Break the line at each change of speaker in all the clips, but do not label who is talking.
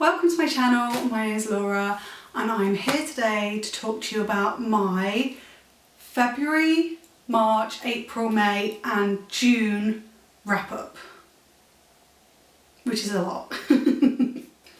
Welcome to my channel, my name is Laura and I'm here today to talk to you about my February, March, April, May and June wrap up, which is a lot.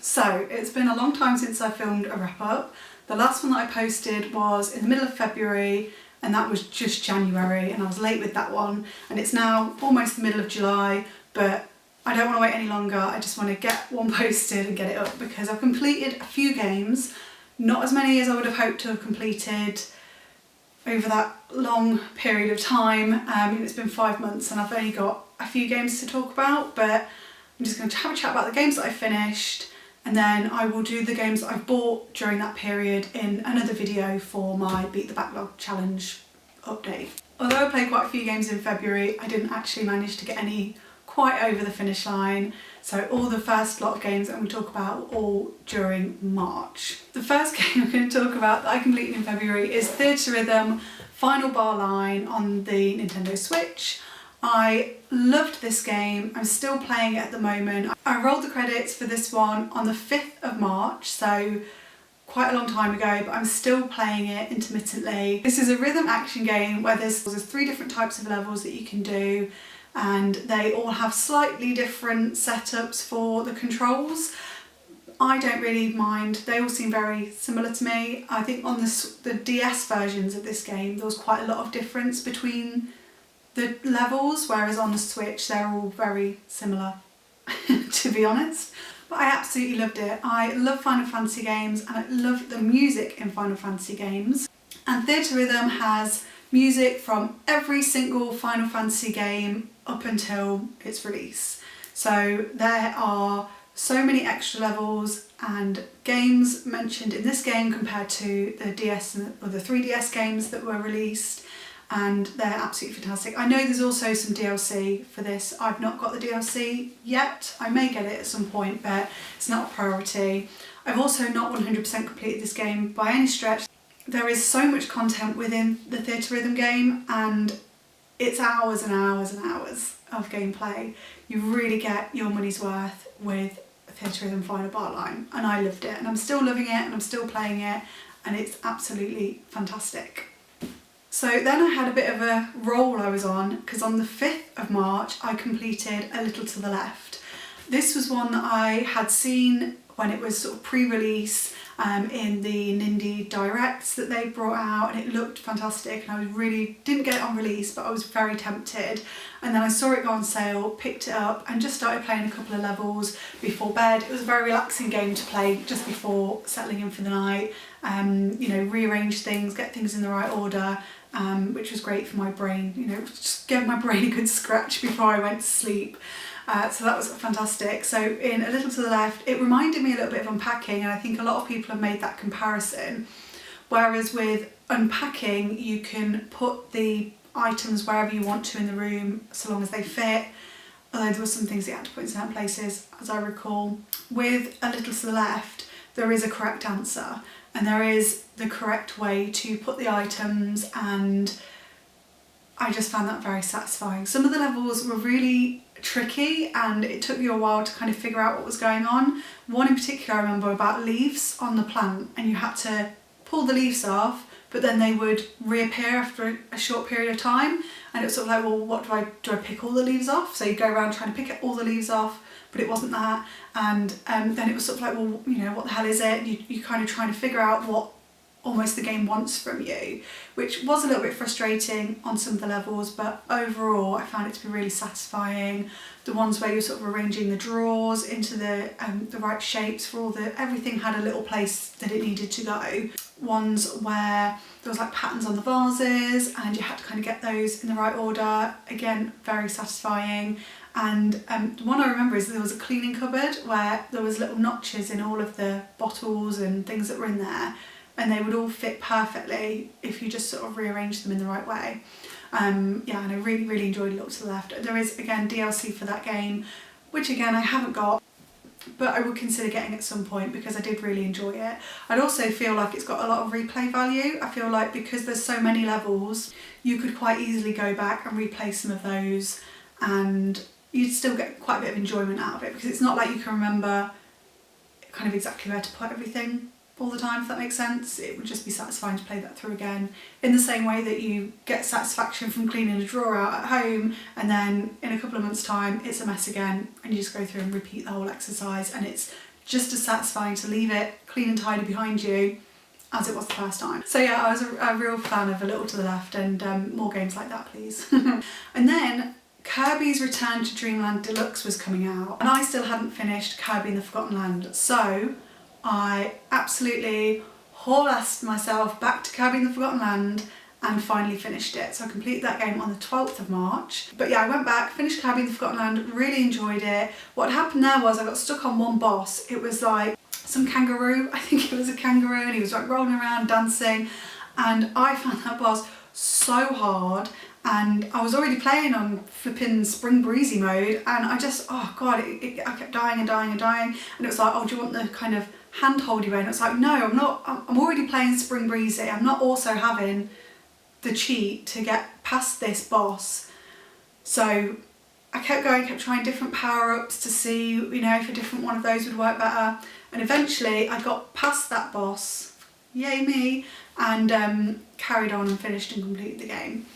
So it's been a long time since I filmed a wrap up. The last one that I posted was in the middle of February and that was just January and I was late with that one, and it's now almost the middle of July, but I don't want to wait any longer. I just want to get one posted and get it up because I've completed a few games, not as many as I would have hoped to have completed over that long period of time. It's been 5 months and I've only got a few games to talk about, but I'm just going to have a chat about the games that I finished and then I will do the games that I've bought during that period in another video for my Beat the Backlog Challenge update. Although I played quite a few games in February, I didn't actually manage to get any quite over the finish line, so all the first lot of games that I'm going to talk about were all during March. The first game I'm going to talk about that I completed in February is Theatrhythm Final Bar Line on the Nintendo Switch. I loved this game, I'm still playing it at the moment. I rolled the credits for this one on the 5th of March, so quite a long time ago, but I'm still playing it intermittently. This is a rhythm action game where there's 3 different types of levels that you can do, and they all have slightly different setups for the controls. I don't really mind, they all seem very similar to me. I think on the DS versions of this game there was quite a lot of difference between the levels, whereas on the Switch they're all very similar to be honest. But I absolutely loved it. I love Final Fantasy games and I love the music in Final Fantasy games. And Theatrhythm has music from every single Final Fantasy game up until its release. So there are so many extra levels and games mentioned in this game compared to the DS or the 3DS games that were released, and they're absolutely fantastic. I know there's also some DLC for this. I've not got the DLC yet. I may get it at some point, but it's not a priority. I've also not 100% completed this game by any stretch. There is so much content within the Theatrhythm game and it's hours and hours and hours of gameplay. You really get your money's worth with Theatrhythm Final Bar Line, and I loved it and I'm still loving it and I'm still playing it and it's absolutely fantastic. So then I had a bit of a roll I was on, because on the 5th of March I completed A Little to the Left. This was one that I had seen when it was sort of pre-release in the Nindie Directs that they brought out, and it looked fantastic and I really didn't get it on release, but I was very tempted, and then I saw it go on sale, picked it up and just started playing a couple of levels before bed. It was a very relaxing game to play just before settling in for the night. You know, rearrange things, get things in the right order, which was great for my brain, you know, just give my brain a good scratch before I went to sleep. So that was fantastic. So in A Little to the Left, it reminded me a little bit of Unpacking, and I think a lot of people have made that comparison. Whereas with Unpacking, you can put the items wherever you want to in the room, so long as they fit. Although there were some things you had to put in certain places, as I recall. With A Little to the Left, there is a correct answer, and there is the correct way to put the items, and I just found that very satisfying. Some of the levels were really tricky and it took me a while to kind of figure out what was going on. One in particular I remember about leaves on the plant, and you had to pull the leaves off but then they would reappear after a short period of time, and it was sort of like, well, what do I pick all the leaves off? So you go around trying to pick all the leaves off, but it wasn't that, and then it was sort of like, well, you know, what the hell is it? You kind of trying to figure out what almost the game wants from you, which was a little bit frustrating on some of the levels, but overall I found it to be really satisfying. The ones where you're sort of arranging the drawers into the right shapes for all everything had a little place that it needed to go. Ones where there was like patterns on the vases and you had to kind of get those in the right order, again very satisfying. And the one I remember is there was a cleaning cupboard where there was little notches in all of the bottles and things that were in there, and they would all fit perfectly if you just sort of rearrange them in the right way. Yeah, and I really, really enjoyed Look to the Left. There is, again, DLC for that game, which again I haven't got, but I would consider getting at some point because I did really enjoy it. I'd also feel like it's got a lot of replay value. I feel like because there's so many levels, you could quite easily go back and replay some of those and you'd still get quite a bit of enjoyment out of it, because it's not like you can remember kind of exactly where to put everything all the time, if that makes sense. It would just be satisfying to play that through again, in the same way that you get satisfaction from cleaning a drawer out at home, and then in a couple of months' time it's a mess again, and you just go through and repeat the whole exercise, and it's just as satisfying to leave it clean and tidy behind you as it was the first time. So yeah, I was a real fan of A Little to the Left, and more games like that, please. And then Kirby's Return to Dreamland Deluxe was coming out, and I still hadn't finished Kirby and the Forgotten Land, so I absolutely haul-assed myself back to Kirby and the Forgotten Land and finally finished it. So I completed that game on the 12th of March. But yeah, I went back, finished Kirby and the Forgotten Land, really enjoyed it. What happened there was I got stuck on one boss. It was like some kangaroo, I think it was a kangaroo, and he was like rolling around dancing, and I found that boss so hard, and I was already playing on flipping Spring Breezy mode, and I just, oh god, I kept dying and dying and dying, and it was like, oh, do you want the kind of hand-holdy way? And it's like, no, I'm already playing Spring Breezy, I'm not also having the cheat to get past this boss. So I kept going, kept trying different power-ups to see, you know, if a different one of those would work better, and eventually I got past that boss, yay me, and carried on and finished and completed the game.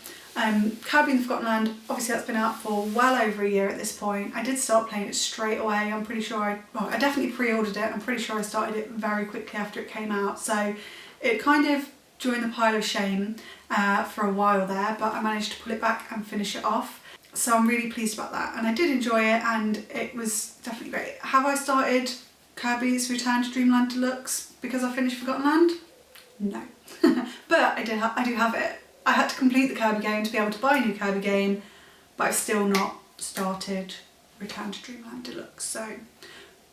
Kirby and the Forgotten Land, obviously that's been out for well over a year at this point. I did start playing it straight away. I'm pretty sure I definitely pre-ordered it. I'm pretty sure I started it very quickly after it came out. So it kind of joined the pile of shame for a while there, but I managed to pull it back and finish it off. So I'm really pleased about that, and I did enjoy it, and it was definitely great. Have I started Kirby's Return to Dreamland Deluxe because I finished Forgotten Land? No. But I do have it. I had to complete the Kirby game to be able to buy a new Kirby game, but I've still not started Return to Dreamland Deluxe, so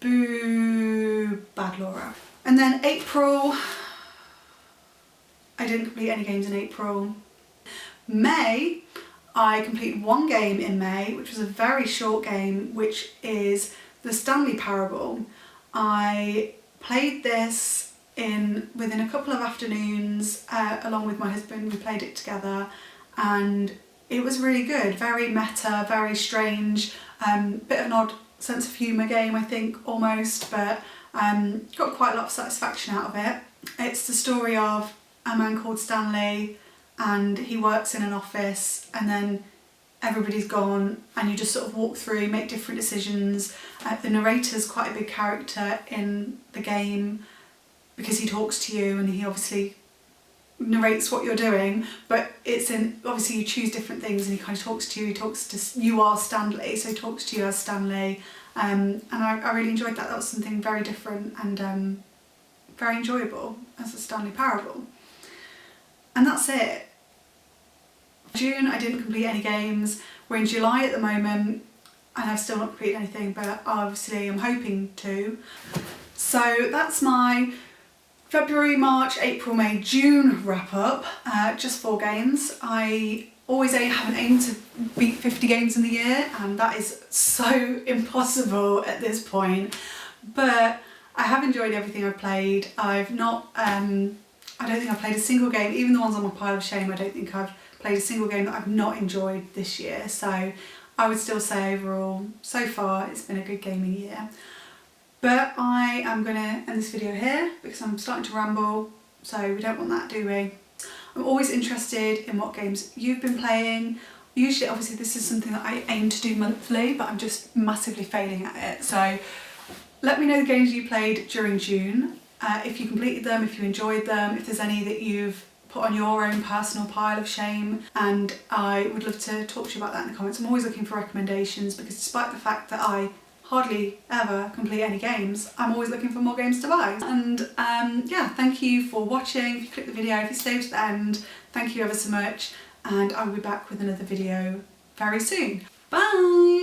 boo, bad Laura. And then April, I didn't complete any games in April. May, I completed one game in May, which was a very short game, which is the Stanley Parable. I played this within a couple of afternoons along with my husband. We played it together, and it was really good. Very meta, very strange, bit of an odd sense of humour game, I think, almost, but got quite a lot of satisfaction out of it. It's the story of a man called Stanley, and he works in an office, and then everybody's gone, and you just sort of walk through, make different decisions. The narrator's quite a big character in the game because he talks to you, and he obviously narrates what you're doing, but obviously you choose different things, and he kind of talks to you, you are Stanley, so he talks to you as Stanley, and I really enjoyed that. That was something very different and very enjoyable as a Stanley Parable. And that's it. June, I didn't complete any games. We're in July at the moment, and I've still not completed anything, but obviously I'm hoping to. So that's my February, March, April, May, June wrap up. Just 4 games. I always have an aim to beat 50 games in the year, and that is so impossible at this point. But I have enjoyed everything I've played. I don't think I've played a single game, even the ones on my pile of shame, I don't think I've played a single game that I've not enjoyed this year. So I would still say overall, so far, it's been a good gaming year. But I am going to end this video here because I'm starting to ramble, so we don't want that, do we? I'm always interested in what games you've been playing. Usually, obviously, this is something that I aim to do monthly, but I'm just massively failing at it. So let me know the games you played during June, if you completed them, if you enjoyed them, if there's any that you've put on your own personal pile of shame, and I would love to talk to you about that in the comments. I'm always looking for recommendations because despite the fact that I hardly ever complete any games, I'm always looking for more games to buy. And yeah, thank you for watching. If you clicked the video, if you stayed to the end, thank you ever so much, and I will be back with another video very soon. Bye!